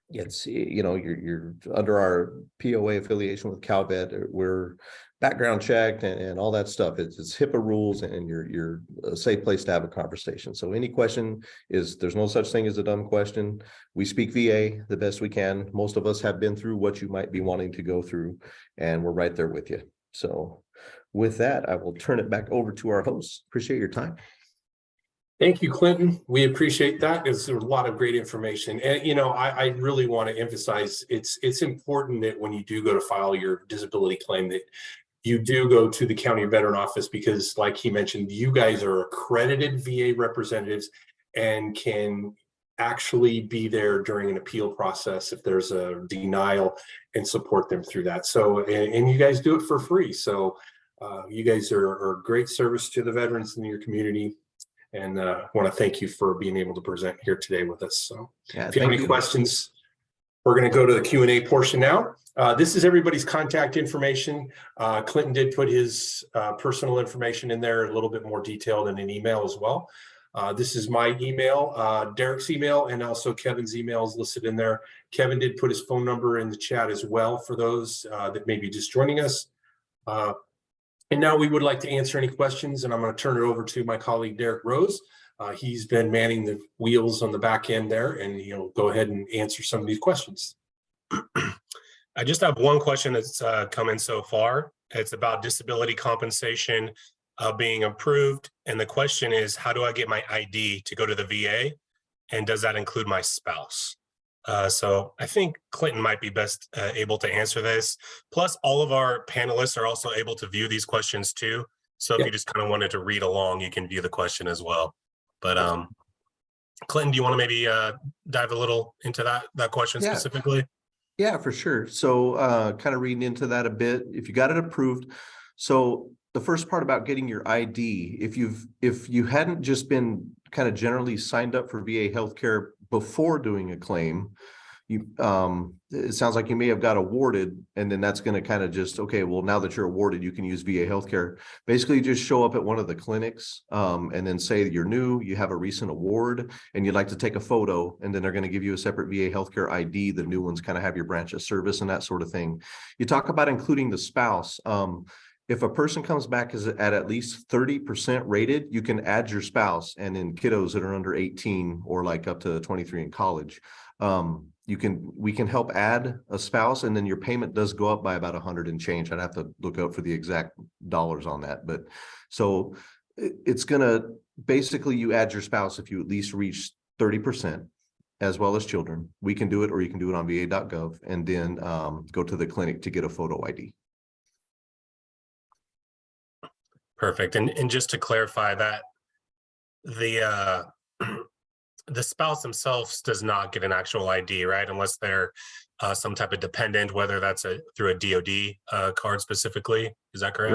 It's you're under our POA affiliation with CalVet. We're background checked and all that stuff. It's HIPAA rules, and you're a safe place to have a conversation. So any question there's no such thing as a dumb question. We speak VA the best we can. Most of us have been through what you might be wanting to go through, and we're right there with you. So with that, I will turn it back over to our hosts. Appreciate your time. Thank you, Clinton. We appreciate that. It's a lot of great information. And, I really want to emphasize it's important that when you do go to file your disability claim that you do go to the county veteran office, because like he mentioned, you guys are accredited VA representatives. and can actually be there during an appeal process if there's a denial and support them through that. So, and you guys do it for free. So you guys are great service to the veterans in your community. And want to thank you for being able to present here today with us. So Yeah, if you have any questions, we're going to go to the Q&A portion now. This is everybody's contact information. Clinton did put his personal information in there, a little bit more detailed in an email as well. This is my email, Derek's email, and also Kevin's email is listed in there. Kevin did put his phone number in the chat as well for those that may be just joining us. And now we would like to answer any questions, and I'm going to turn it over to my colleague, Derek Rose. He's been manning the wheels on the back end there, and he'll go ahead and answer some of these questions. I just have one question that's come in so far. It's about disability compensation being approved. And the question is, how do I get my ID to go to the VA? And does that include my spouse? So I think Clinton might be best able to answer this. Plus, all of our panelists are also able to view these questions too. So if you just kind of wanted to read along, you can view the question as well. But Clinton, do you want to maybe dive a little into that question specifically? Yeah, for sure. So kind of reading into that a bit, if you got it approved. So the first part about getting your ID, if you hadn't just been kind of generally signed up for VA healthcare before doing a claim, it sounds like you may have got awarded, and then that's going to kind of just, okay, well, now that you're awarded, you can use VA healthcare. Basically, just show up at one of the clinics and then say you're new, you have a recent award, and you'd like to take a photo, and then they're going to give you a separate VA healthcare ID. The new ones kind of have your branch of service and that sort of thing. You talk about including the spouse. If a person comes back at least 30% rated, you can add your spouse. And in kiddos that are under 18 or like up to 23 in college, we can help add a spouse, and then your payment does go up by about 100 and change. I'd have to look out for the exact dollars on that. But so it's gonna basically, you add your spouse if you at least reach 30%, as well as children. We can do it, or you can do it on va.gov, and then go to the clinic to get a photo ID. Perfect. And just to clarify that, the spouse themselves does not get an actual ID, right? Unless they're some type of dependent, whether that's through a DoD card specifically. Is that correct?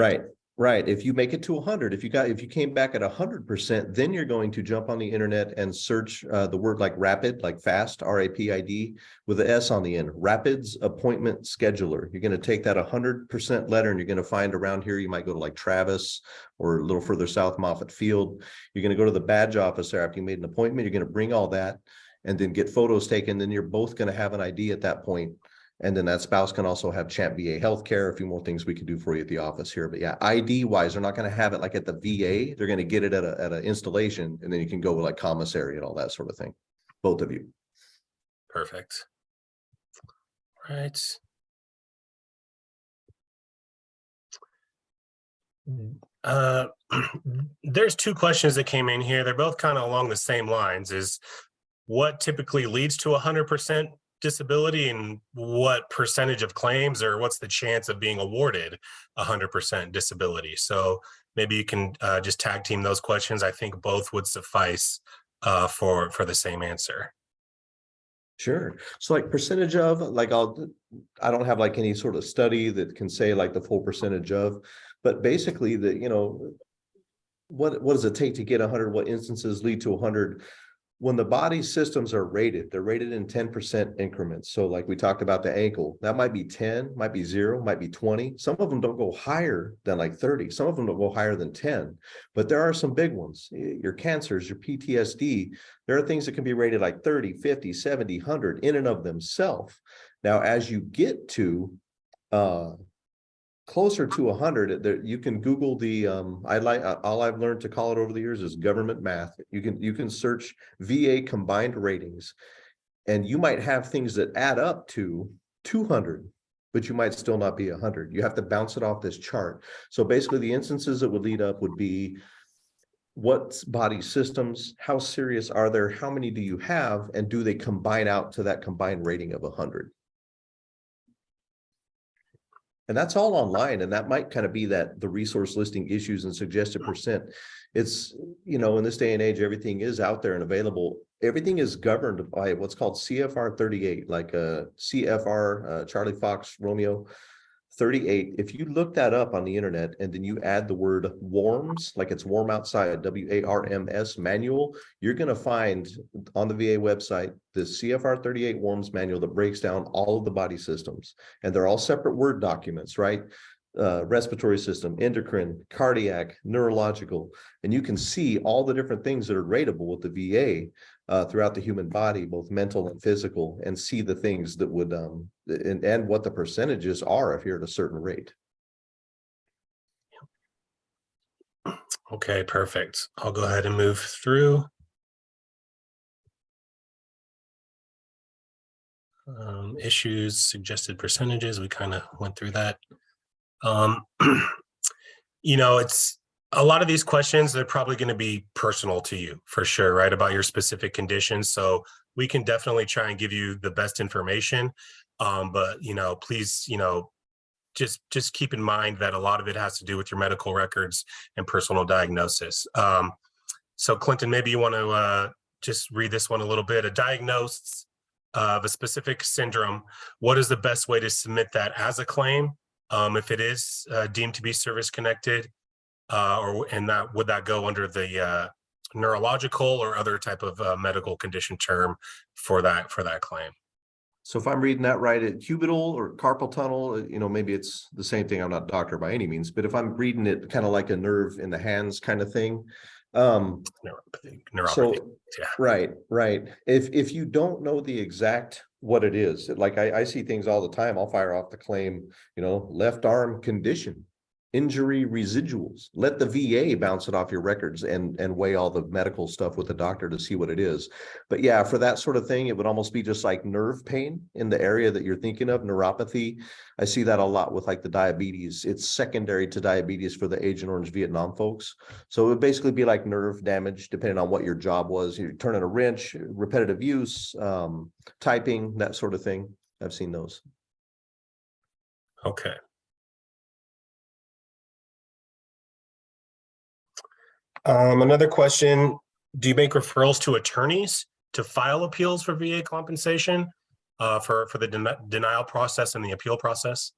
Right. If you make it to 100, if you came back at 100%, then you're going to jump on the internet and search the word like rapid, like fast, RAPID, with an S on the end, Rapid's Appointment Scheduler. You're going to take that 100% letter, and you're going to find around here, you might go to like Travis or a little further south, Moffett Field. You're going to go to the badge office there after you made an appointment. You're going to bring all that and then get photos taken. Then you're both going to have an ID at that point. And then that spouse can also have Champ VA healthcare, a few more things we can do for you at the office here. But yeah, ID wise, they're not going to have it like at the VA. They're going to get it at an installation, and then you can go with like commissary and all that sort of thing. Both of you. Perfect. Right. There's two questions that came in here. They're both kind of along the same lines. Is what typically leads to 100% disability, and what percentage of claims, or what's the chance of being awarded 100% disability? So maybe you can just tag team those questions. I think both would suffice for the same answer. Sure. So like percentage of, like I don't have like any sort of study that can say like the full percentage of, but basically what does it take to get 100? What instances lead to 100? When the body systems are rated, they're rated in 10% increments. So like we talked about the ankle, that might be 10, might be 0, might be 20. Some of them don't go higher than like 30. Some of them don't go higher than 10, but there are some big ones. Your cancers, your PTSD, there are things that can be rated like 30, 50, 70, 100 in and of themselves. Now, as you get to closer to 100, you can Google the all I've learned to call it over the years is government math. You can search VA combined ratings, and you might have things that add up to 200, but you might still not be 100. You have to bounce it off this chart. So basically the instances that would lead up would be what body systems, how serious are there, how many do you have, and do they combine out to that combined rating of 100? And that's all online, and that might kind of be that the resource listing issues and suggested percent. It's, in this day and age, everything is out there and available. Everything is governed by what's called CFR 38, like CFR Charlie Fox Romeo 38. If you look that up on the internet and then you add the word warms, like it's warm outside, WARMS manual, you're going to find on the VA website the CFR 38 warms manual that breaks down all of the body systems. And they're all separate Word documents, right? Respiratory system, endocrine, cardiac, neurological, and you can see all the different things that are rateable with the VA throughout the human body, both mental and physical, and see the things that would and what the percentages are if you're at a certain rate. Okay, perfect. I'll go ahead and move through. Issues, suggested percentages, we kind of went through that. It's a lot of these questions, they're probably going to be personal to you for sure, right? About your specific conditions. So we can definitely try and give you the best information. But, please, just keep in mind that a lot of it has to do with your medical records and personal diagnosis. So Clinton, maybe you want to just read this one a little bit. A diagnosis of a specific syndrome, what is the best way to submit that as a claim? If it is deemed to be service connected, would that go under the neurological or other type of medical condition term for that claim? So if I'm reading that right, at cubital or carpal tunnel, maybe it's the same thing. I'm not a doctor by any means, but if I'm reading it kind of like a nerve in the hands kind of thing. Neuropathy. So, yeah. Right. If you don't know the exact what it is, like I see things all the time, I'll fire off the claim, left arm condition, injury residuals. Let the VA bounce it off your records and weigh all the medical stuff with the doctor to see what it is. But yeah, for that sort of thing, it would almost be just like nerve pain in the area that you're thinking of, neuropathy. I see that a lot with like the diabetes. It's secondary to diabetes for the Agent Orange Vietnam folks. So it would basically be like nerve damage, depending on what your job was. You're turning a wrench, repetitive use, typing, that sort of thing. I've seen those. Okay. Another question, do you make referrals to attorneys to file appeals for VA compensation for the denial process and the appeal process?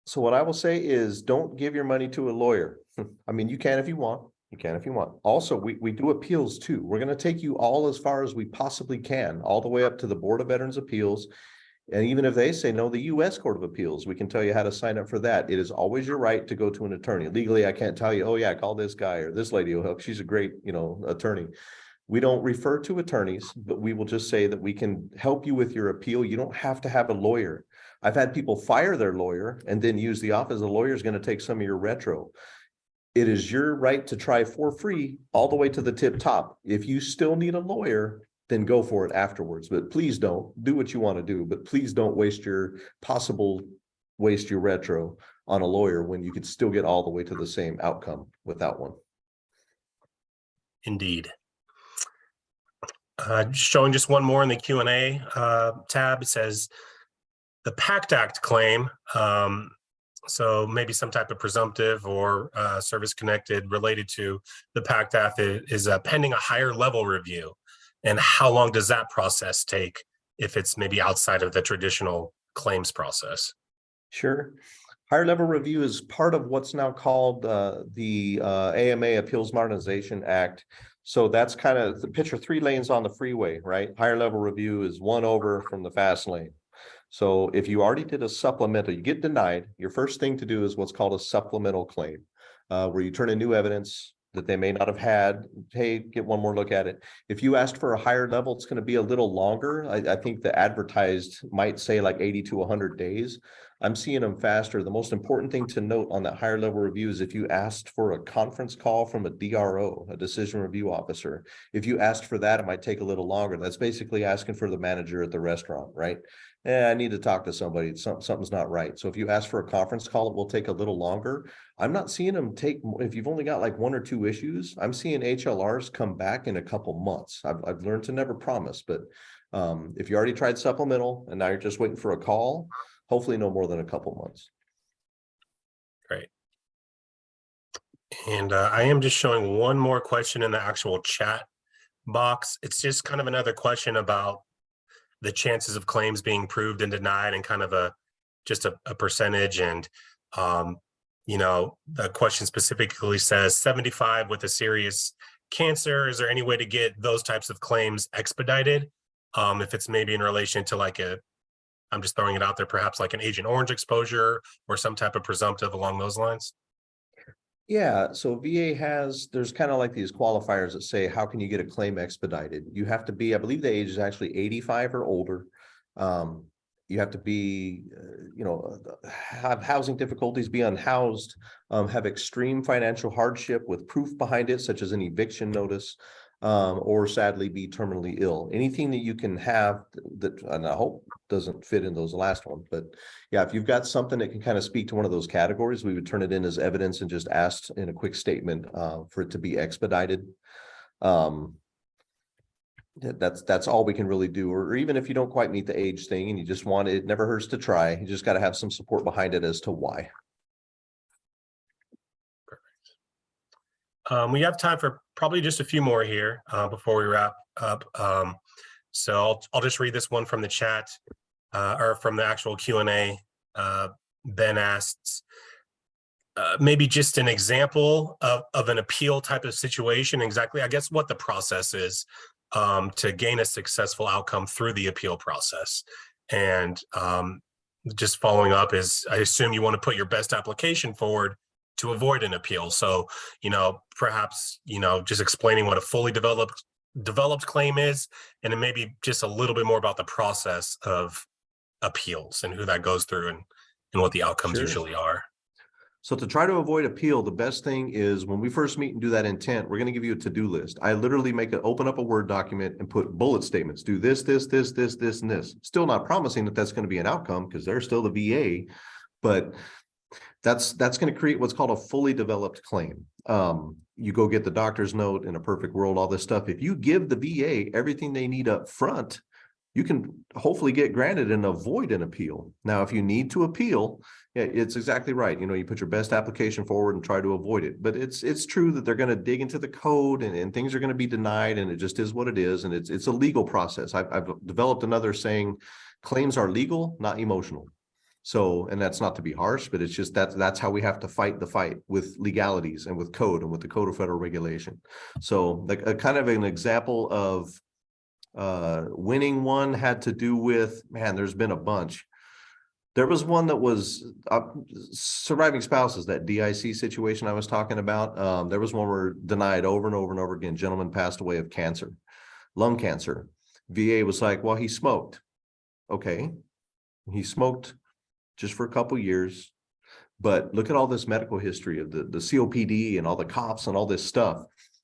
So what I will say is don't give your money to a lawyer. I mean, you can if you want. Also, we do appeals too. We're going to take you all as far as we possibly can, all the way up to the Board of Veterans Appeals. And even if they say no, the U.S. Court of Appeals, we can tell you how to sign up for that. It is always your right to go to an attorney. Legally, I can't tell you, oh yeah, call this guy or this lady will help. She's a great, attorney. We don't refer to attorneys, but we will just say that we can help you with your appeal. You don't have to have a lawyer. I've had people fire their lawyer and then use the office. The lawyer is going to take some of your retro. It is your right to try for free all the way to the tip top. If you still need a lawyer, then go for it afterwards. But please don't do what you want to do, but please don't waste your retro on a lawyer when you could still get all the way to the same outcome without one. Indeed. Showing just one more in the Q&A tab. It says the PACT Act claim. So maybe some type of presumptive or service connected related to the PACT Act is pending a higher level review. And how long does that process take if it's maybe outside of the traditional claims process? Sure. Higher level review is part of what's now called the AMA Appeals Modernization Act. So that's kind of the picture, 3 lanes on the freeway, right? Higher level review is 1 over from the fast lane. So if you already did a supplemental, you get denied, your first thing to do is what's called a supplemental claim, where you turn in new evidence that they may not have had. Hey, get one more look at it. If you asked for a higher level, it's going to be a little longer. I think the advertised might say like 80 to 100 days. I'm seeing them faster. The most important thing to note on that higher level review is if you asked for a conference call from a DRO, a decision review officer, if you asked for that, it might take a little longer. That's basically asking for the manager at the restaurant, right? I need to talk to somebody. Something's not right. So if you ask for a conference call, it will take a little longer. I'm not seeing them take, if you've only got like 1 or 2 issues, I'm seeing HLRs come back in a couple months. I've learned to never promise, but if you already tried supplemental and now you're just waiting for a call, hopefully no more than a couple months. Great. And I am just showing one more question in the actual chat box. It's just kind of another question about the chances of claims being proved and denied, and kind of just a percentage. And you know, the question specifically says 75 with a serious cancer. Is there any way to get those types of claims expedited? If it's maybe in relation to like I'm just throwing it out there, perhaps like an Agent Orange exposure or some type of presumptive along those lines. Yeah, so VA there's kind of like these qualifiers that say, how can you get a claim expedited? You have to be, I believe the age is actually 85 or older. You have to be, have housing difficulties, be unhoused, have extreme financial hardship with proof behind it, such as an eviction notice, or sadly be terminally ill. Anything that you can have that, and I hope doesn't fit in those last ones, but yeah, if you've got something that can kind of speak to one of those categories, we would turn it in as evidence and just ask in a quick statement for it to be expedited. That's all we can really do. Or even if you don't quite meet the age thing and you just want it, never hurts to try. You just got to have some support behind it as to why. Perfect. We have time for probably just a few more here before we wrap up. So I'll just read this one from the chat or from the actual Q&A. Ben asks, maybe just an example of an appeal type of situation, exactly, I guess, what the process is to gain a successful outcome through the appeal process. And just following up is, I assume you want to put your best application forward to avoid an appeal. So, perhaps, just explaining what a fully developed claim is, and then maybe just a little bit more about the process of appeals and who that goes through and what the outcomes usually are. So to try to avoid appeal, the best thing is when we first meet and do that intent, we're going to give you a to-do list. I literally open up a Word document and put bullet statements, do this, this, this, this, this, and this. Still not promising that that's going to be an outcome because they're still the VA, but that's going to create what's called a fully developed claim. You go get the doctor's note, in a perfect world, all this stuff. If you give the VA everything they need up front, you can hopefully get granted and avoid an appeal. Now, if you need to appeal, it's exactly right. You put your best application forward and try to avoid it. But it's true that they're going to dig into the code and things are going to be denied, and it just is what it is. And it's a legal process. I've developed another saying, claims are legal, not emotional. So, and that's not to be harsh, but it's just that's how we have to fight the fight with legalities and with code and with the Code of Federal Regulation. So like a kind of an example of winning one had to do with, man, there's been a bunch. There was one that was surviving spouses, that DIC situation I was talking about. There was one where denied over and over and over again. Gentleman passed away of cancer, lung cancer. VA was like, well, he smoked. Okay. He smoked just for a couple years, but look at all this medical history of the COPD and all the cops and all this stuff.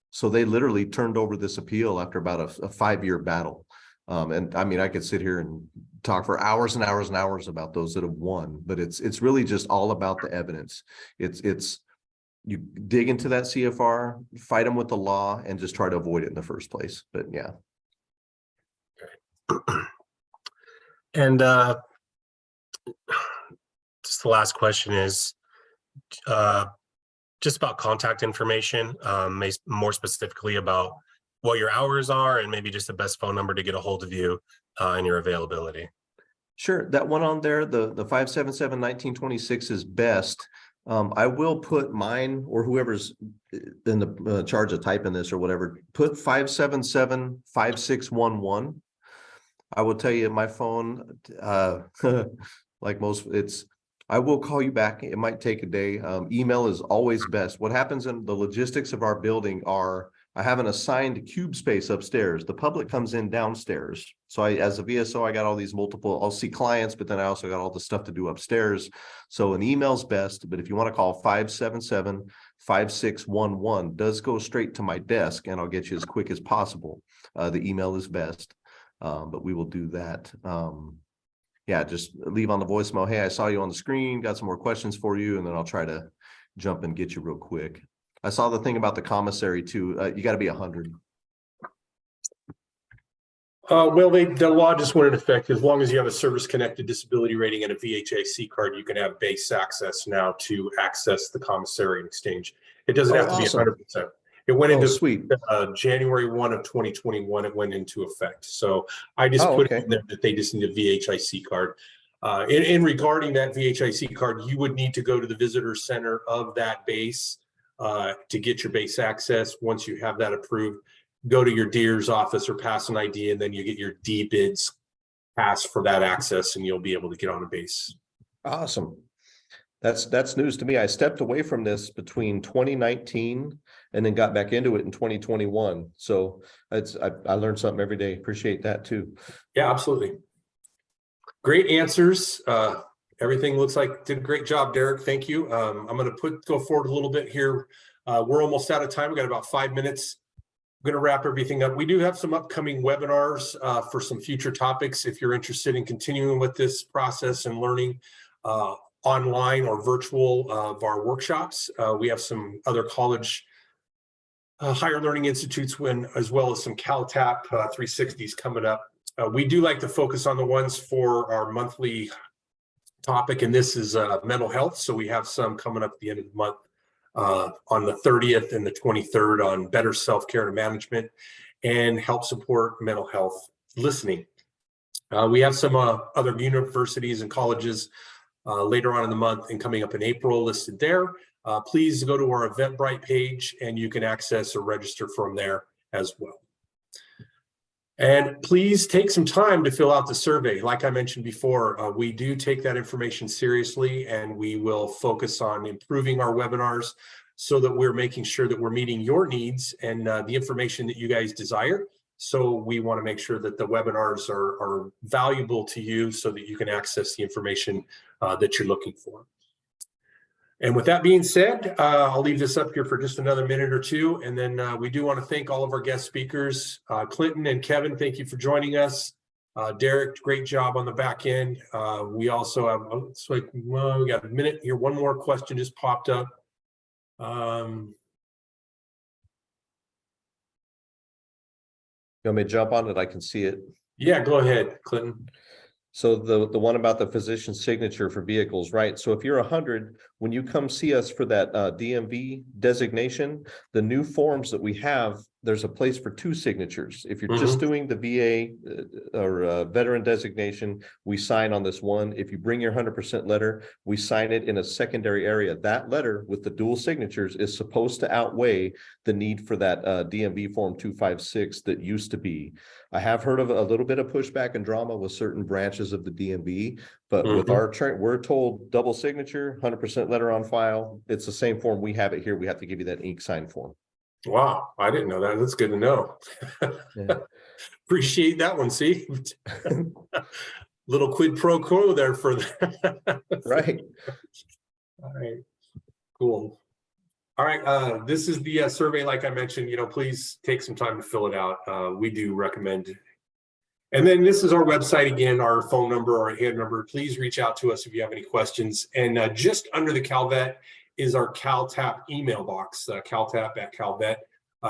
So they literally turned over this appeal after about a 5-year battle. And I mean, I could sit here and talk for hours and hours and hours about those that have won, but it's really just all about the evidence. It's you dig into that CFR, fight them with the law, and just try to avoid it in the first place. But yeah. And just the last question is just about contact information, more specifically about what your hours are and maybe just the best phone number to get a hold of you and your availability. Sure. That one on there, the 577-1926 is best. I will put mine or whoever's in the charge of typing this or whatever, put 577-5611. I will tell you my phone, like most, I will call you back. It might take a day. Email is always best. What happens in the logistics of our building are, I have an assigned cube space upstairs. The public comes in downstairs. So as a VSO, I got all these multiple, I'll see clients, but then I also got all the stuff to do upstairs. So an email's best, but if you want to call 577-5611 does go straight to my desk and I'll get you as quick as possible. The email is best, but we will do that. Yeah, just leave on the voicemail. Hey, I saw you on the screen, got some more questions for you. And then I'll try to jump and get you real quick. I saw the thing about the commissary too. You got to be 100. Well, the law just went into effect. As long as you have a service-connected disability rating and a VHIC card, you can have base access now to access the commissary and exchange. It doesn't have to be awesome. 100%. It went into Sweet. January 1 of 2021. It went into effect. So I just put okay. in there that they just need a VHIC card. In regarding that VHIC card, you would need to go to the visitor center of that base to get your base access. Once you have that approved, go to your DEER's office or pass an ID, and then you get your DBIDS pass for that access, and you'll be able to get on a base. Awesome. That's news to me. I stepped away from this between 2019 and then got back into it in 2021. So I learned something every day. Appreciate that too. Yeah, absolutely. Great answers. Everything looks like did a great job, Derek. Thank you. I'm going to go forward a little bit here. We're almost out of time. We got about 5 minutes. I'm going to wrap everything up. We do have some upcoming webinars for some future topics. If you're interested in continuing with this process and learning online or virtual of our workshops, we have some other college higher learning institutes as well as some CalTAP 360s coming up. We do like to focus on the ones for our monthly topic, and this is mental health. So we have some coming up at the end of the month on the 30th and the 23rd on better self-care and management and help support mental health listening. We have some other universities and colleges later on in the month and coming up in April listed there. Please go to our Eventbrite page and you can access or register from there as well. And please take some time to fill out the survey. Like I mentioned before, we do take that information seriously, and we will focus on improving our webinars so that we're making sure that we're meeting your needs and the information that you guys desire. So we want to make sure that the webinars are valuable to you so that you can access the information that you're looking for. And with that being said, I'll leave this up here for just another minute or two. And then we do want to thank all of our guest speakers. Clinton and Kevin, thank you for joining us. Derek, great job on the back end. We also have, we got a minute here. One more question just popped up. You want me to jump on it? I can see it. Yeah, go ahead, Clinton. So the one about the physician's signature for vehicles, right? So if you're 100, when you come see us for that DMV designation, the new forms that we have, there's a place for 2 signatures. If you're just doing the VA or veteran designation, we sign on this one. If you bring your 100% letter, we sign it in a secondary area. That letter with the dual signatures is supposed to outweigh the need for that DMV form 256 that used to be. I have heard of a little bit of pushback and drama with certain branches of the DMV, but with our we're told double signature, 100% letter on file. It's the same form. We have it here. We have to give you that ink sign form. Wow, I didn't know that. That's good to know. Yeah. Appreciate that one. See, little quid pro quo there for that. Right. All right, cool. All right, this is the survey. Like I mentioned, please take some time to fill it out. We do recommend. And then this is our website again, our phone number, our hand number. Please reach out to us if you have any questions. And just under the CalVet is our CalTAP email box, caltap@calvet.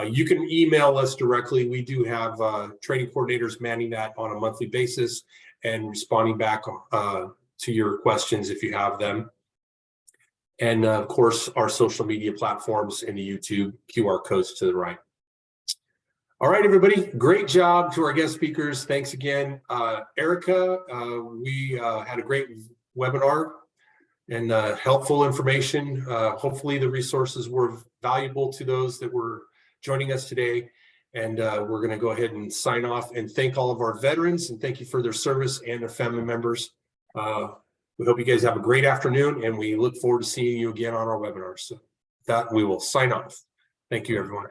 You can email us directly. We do have training coordinators manning that on a monthly basis and responding back to your questions if you have them. And of course, our social media platforms and the YouTube QR codes to the right. All right, everybody, great job to our guest speakers. Thanks again. Erica, we had a great webinar and helpful information. Hopefully the resources were valuable to those that were joining us today. And we're going to go ahead and sign off and thank all of our veterans and thank you for their service and their family members. We hope you guys have a great afternoon and we look forward to seeing you again on our webinars. So with that, we will sign off. Thank you, everyone.